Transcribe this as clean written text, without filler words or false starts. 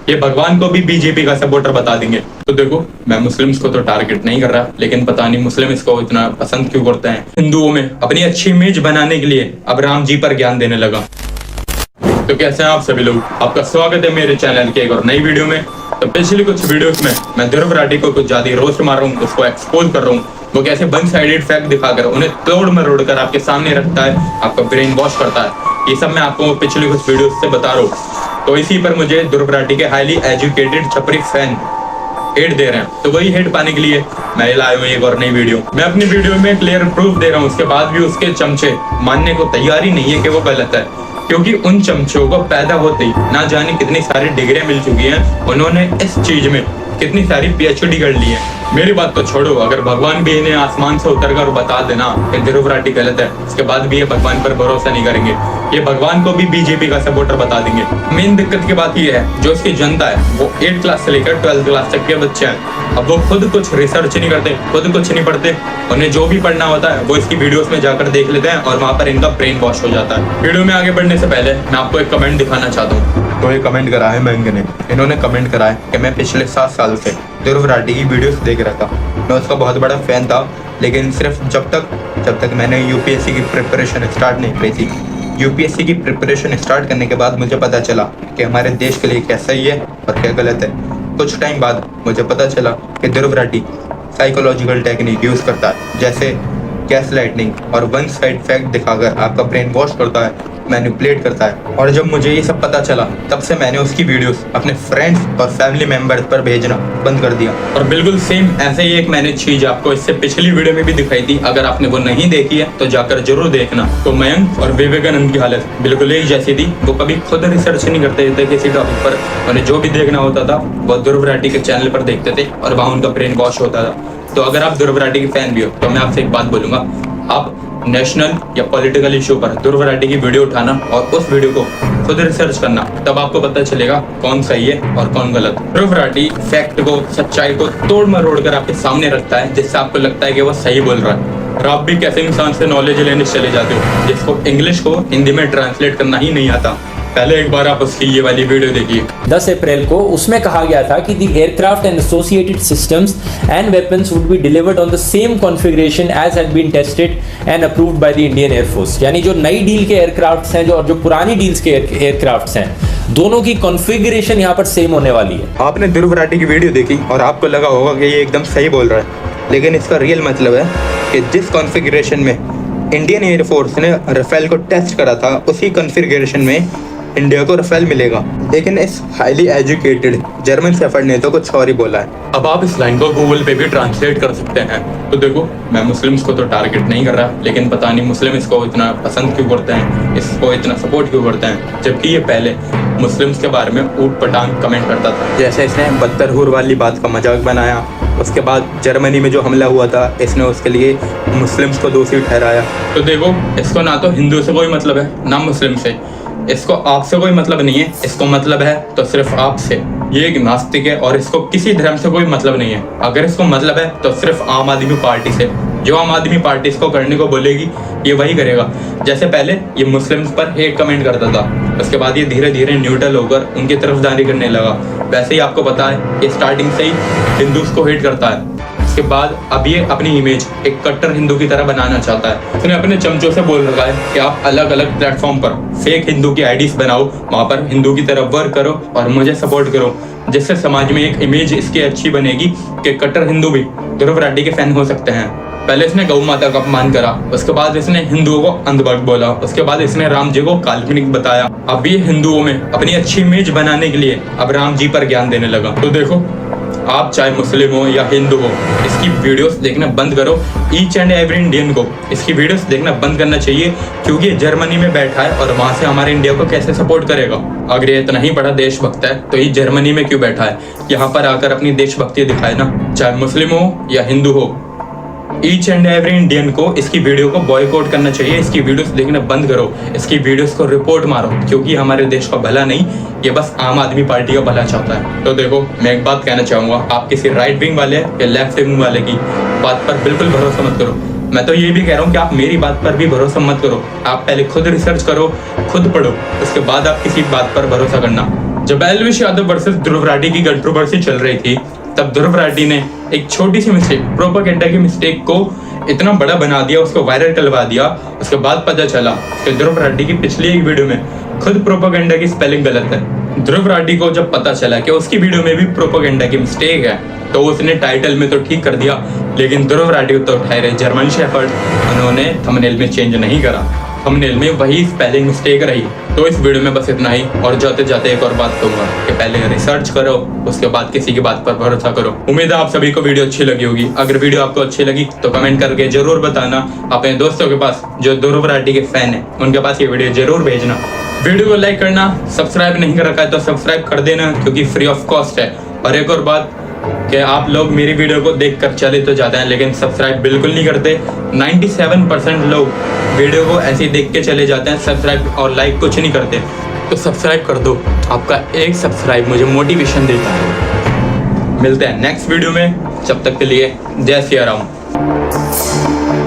ये भगवान को भी बीजेपी का सपोर्टर बता देंगे। तो देखो, मैं मुस्लिम्स को तो टारगेट नहीं कर रहा, लेकिन पता नहीं मुस्लिम इसको इतना पसंद क्यों करते हैं। हिंदुओं में अपनी अच्छी इमेज बनाने के लिए अब राम जी पर ज्ञान देने लगा। तो कैसे हैं आप सभी लोग, आपका स्वागत है मेरे चैनल के एक और नई वीडियो में। तो पिछली कुछ वीडियोस में मैं ध्रुव राठी को कुछ ज्यादा रोस्ट मार रहा हूँ, उसको एक्सपोज कर रहा हूँ। वो कैसे वन साइडेड फैक्ट दिखाकर उन्हें तोड़ मरोड़ कर आपके सामने रखता है, आपका ब्रेन वॉश करता है। ये सब मैं आपको पिछली कुछ वीडियो से बता रहा हूँ। तो इसी पर मुझे ध्रुव राठी के हाईली एजुकेटेड छपरी फैन हेट दे रहे हैं, तो वही हेट पाने के लिए मैं लाया हूँ एक और नई वीडियो। मैं अपनी वीडियो में क्लियर प्रूफ दे रहा हूँ, उसके बाद भी उसके चमचे मानने को तैयार ही नहीं है कि वो गलत है, क्योंकि उन चमचों को पैदा होते ही ना जाने कितनी सारी डिग्रियां मिल चुकी हैं। उन्होंने इस चीज में कितनी सारी पीएचडी कर ली है। मेरी बात तो छोड़ो, अगर भगवान भी इन्हें आसमान से उतरकर बता देना कि ध्रुव राठी गलत है, उसके बाद भी ये भगवान पर भरोसा नहीं करेंगे। ये भगवान को भी बीजेपी का सपोर्टर बता देंगे। मेन दिक्कत की बात ये है, जो इसकी जनता है वो 8 क्लास से लेकर 12 क्लास तक के बच्चे हैं। अब वो खुद कुछ रिसर्च नहीं करते, खुद कुछ नहीं पढ़ते। उन्हें जो भी पढ़ना होता है वो इसकी वीडियोस में जाकर देख लेते हैं और वहां पर इनका ब्रेन वॉश हो जाता है। वीडियो में आगे बढ़ने से पहले मैं आपको एक कमेंट दिखाना चाहता हूँ। तो ये कमेंट करा है मयंक ने। इन्होंने कमेंट करा है कि मैं पिछले 7 साल से ध्रुव राठी की वीडियोस देख रहा था। मैं उसका बहुत बड़ा फैन था, लेकिन सिर्फ जब तक मैंने यूपीएससी की प्रिपरेशन स्टार्ट नहीं करी थी। यूपीएससी की प्रिपरेशन स्टार्ट करने के बाद मुझे पता चला कि हमारे देश के लिए क्या सही है और क्या गलत है। कुछ टाइम बाद मुझे पता चला कि Dhruv Rathee psychological technique use करता है, जैसे गैस लाइटनिंग और वन साइड फैक्ट दिखाकर आपका ब्रेन वॉश करता है, मैनिपुलेट करता है। और जब मुझे ये सब पता चला, तब से मैंने उसकी वीडियोस अपने फ्रेंड्स और फैमिली मेंबर्स पर भेजना बंद कर दिया। और बिल्कुल सेम ऐसे ही एक मैंने चीज आपको इससे पिछली वीडियो में भी दिखाई थी। अगर आपने वो नहीं देखी है तो जाकर जरूर देखना। तो मयंक और विवेकानंद की हालत बिल्कुल एक जैसी थी। वो कभी खुद रिसर्च नहीं करते थे किसी टॉपिक पर। उन्हें जो भी देखना होता था वो ध्रुव राठी के चैनल पर देखते थे और वहाँ उनका ब्रेन वॉश होता था। तो अगर आप ध्रुव राठी के फैन भी हो तो मैं आपसे एक बात बोलूंगा, आप नेशनल या पॉलिटिकल इशू पर ध्रुव राठी की वीडियो उठाना और उस वीडियो को खुद रिसर्च करना, तब आपको पता चलेगा कौन सही है और कौन गलत। ध्रुव राठी फैक्ट को, सच्चाई को तोड़ मरोड़ कर आपके सामने रखता है, जिससे आपको लगता है कि वो सही बोल रहा है। और आप भी कैसे इंसान से नॉलेज लेने चले जाते हो जिसको इंग्लिश को हिंदी में ट्रांसलेट करना ही नहीं आता। पहले एक बार आप उसकी ये वाली वीडियो देखिए। 10 अप्रैल को उसमें कहा गया था कि the aircraft and associated systems and weapons would be delivered on the same configuration as had been tested and approved by the Indian air force. यानी जो नई डील के एयरक्राफ्ट्स हैं जो पुरानी डील्स के एयरक्राफ्ट्स हैं, दोनों की कॉन्फ़िगरेशन यहाँ पर सेम होने वाली है। आपने ध्रुव राठी की वीडियो देखी और आपको लगा होगा कि ये एकदम सही बोल रहा है, लेकिन इसका रियल मतलब है कि जिस कॉन्फ़िगरेशन में इंडियन एयरफोर्स ने राफेल को टेस्ट करा था, उसी कॉन्फ़िगरेशन में इंडिया को राफेल मिलेगा। लेकिन इस हाईली एजुकेटेड जर्मन शेफर्ड ने तो कुछ और ही बोला है। अब आप इस लाइन को गूगल पे भी ट्रांसलेट कर सकते हैं। तो देखो, मैं मुस्लिम्स को तो टारगेट नहीं कर रहा, लेकिन पता नहीं मुस्लिम इसको इतना पसंद क्यों करते हैं, इसको इतना सपोर्ट क्यों करते हैं, जबकि ये पहले मुस्लिम्स के बारे में ऊट पटांग कमेंट करता था। जैसे इसने बदतरहूर वाली बात का मजाक बनाया। उसके बाद जर्मनी में जो हमला हुआ था, इसने उसके लिए मुस्लिम्स को दोषी ठहराया। तो देखो, इसको ना तो हिंदू से कोई मतलब है ना मुस्लिम से। इसको आपसे कोई मतलब नहीं है, इसको मतलब है तो सिर्फ आपसे। ये एक नास्तिक है और इसको किसी धर्म से कोई मतलब नहीं है। अगर इसको मतलब है तो सिर्फ आम आदमी पार्टी से। जो आम आदमी पार्टी इसको करने को बोलेगी ये वही करेगा। जैसे पहले ये मुस्लिम्स पर हेट कमेंट करता था, उसके बाद ये धीरे धीरे न्यूट्रल होकर उनकी तरफदारी करने लगा। वैसे ही आपको पता है ये स्टार्टिंग से ही हिंदूज को हेट करता है। उसके बाद अब ये अपनी इमेज एक कट्टर हिंदू की तरह बनाना चाहता है। उसने अपने चमचों से बोल रखा है कि आप अलग अलग प्लेटफॉर्म पर फेक हिंदू की आईडीज बनाओ, वहां पर हिंदू की तरह वर्क करो और मुझे सपोर्ट करो, जिससे समाज में एक इमेज इसकी अच्छी बनेगी कि कट्टर हिंदू भी ध्रुव राठी के फैन हो सकते हैं। पहले इसने गौ माता का अपमान करा, उसके बाद इसने हिंदुओं को अंधभक्त बोला, उसके बाद इसने राम जी को काल्पनिक बताया। अब ये हिंदुओं में अपनी अच्छी इमेज बनाने के लिए अब राम जी पर ज्ञान देने लगा। तो देखो, आप चाहे मुस्लिम हो या हिंदू हो, इसकी वीडियोस देखना बंद करो। ईच एंड एवरी इंडियन को इसकी वीडियोस देखना बंद करना चाहिए, क्योंकि ये जर्मनी में बैठा है और वहां से हमारे इंडिया को कैसे सपोर्ट करेगा। अगर ये इतना ही बड़ा देशभक्त है तो ये जर्मनी में क्यों बैठा है? यहाँ पर आकर अपनी देशभक्ति दिखाए ना, चाहे मुस्लिम हो या हिंदू हो। ईच एंड एवरी इंडियन को इसकी वीडियो को बॉयकॉट करना चाहिए। इसकी वीडियोस देखना बंद करो, इसकी वीडियोस को रिपोर्ट मारो, क्योंकि हमारे देश का भला नहीं, ये बस आम आदमी पार्टी का भला चाहता है। तो देखो, मैं एक बात कहना चाहूंगा, आप किसी राइट विंग वाले या लेफ्ट विंग वाले की बात पर बिल्कुल भरोसा मत करो। मैं तो ये भी कह रहा हूँ कि आप मेरी बात पर भी भरोसा मत करो। आप पहले खुद रिसर्च करो, खुद पढ़ो, उसके बाद आप किसी बात पर भरोसा करना। जब एलविश यादव वर्सेस ध्रुव राठी की कंट्रोवर्सी चल रही थी, तब ध्रुव राठी ने एक छोटी सी मिस्टेक, प्रोपेगेंडा की मिस्टेक को इतना बड़ा बना दिया, उसको वायरल करवा दिया। उसके बाद पता चला कि ध्रुव राठी की पिछली एक वीडियो में खुद प्रोपेगेंडा की स्पेलिंग गलत है। ध्रुव राठी को जब पता चला कि उसकी वीडियो में भी प्रोपेगेंडा की मिस्टेक है, तो उसने टाइटल में तो ठीक कर दिया, लेकिन ध्रुव राठी तो ठहरे जर्मन शेफर्ड, उन्होंने थंबनेल में चेंज नहीं करा, थंबनेल में वही स्पेलिंग मिस्टेक रही। तो इस वीडियो में बस इतना ही, और जाते जाते एक और बात कहूंगा कि पहले रिसर्च करो, उसके बाद किसी की बात पर भरोसा करो। उम्मीद है आप सभी को वीडियो अच्छी लगी होगी। अगर वीडियो आपको अच्छी लगी तो कमेंट करके जरूर बताना। अपने दोस्तों के पास जो ध्रुव राठी के फैन है, उनके पास ये वीडियो जरूर भेजना। वीडियो को लाइक करना, सब्सक्राइब नहीं कर रखा है तो सब्सक्राइब कर देना, क्योंकि फ्री ऑफ कॉस्ट है। और एक और बात कि आप लोग मेरी वीडियो को देखकर चले तो जाते हैं, लेकिन सब्सक्राइब बिल्कुल नहीं करते। 97% लोग वीडियो को ऐसे ही देख के चले जाते हैं, सब्सक्राइब और लाइक कुछ नहीं करते। तो सब्सक्राइब कर दो, आपका एक सब्सक्राइब मुझे मोटिवेशन देता है। मिलते हैं नेक्स्ट वीडियो में, जब तक के लिए जय सिया राम।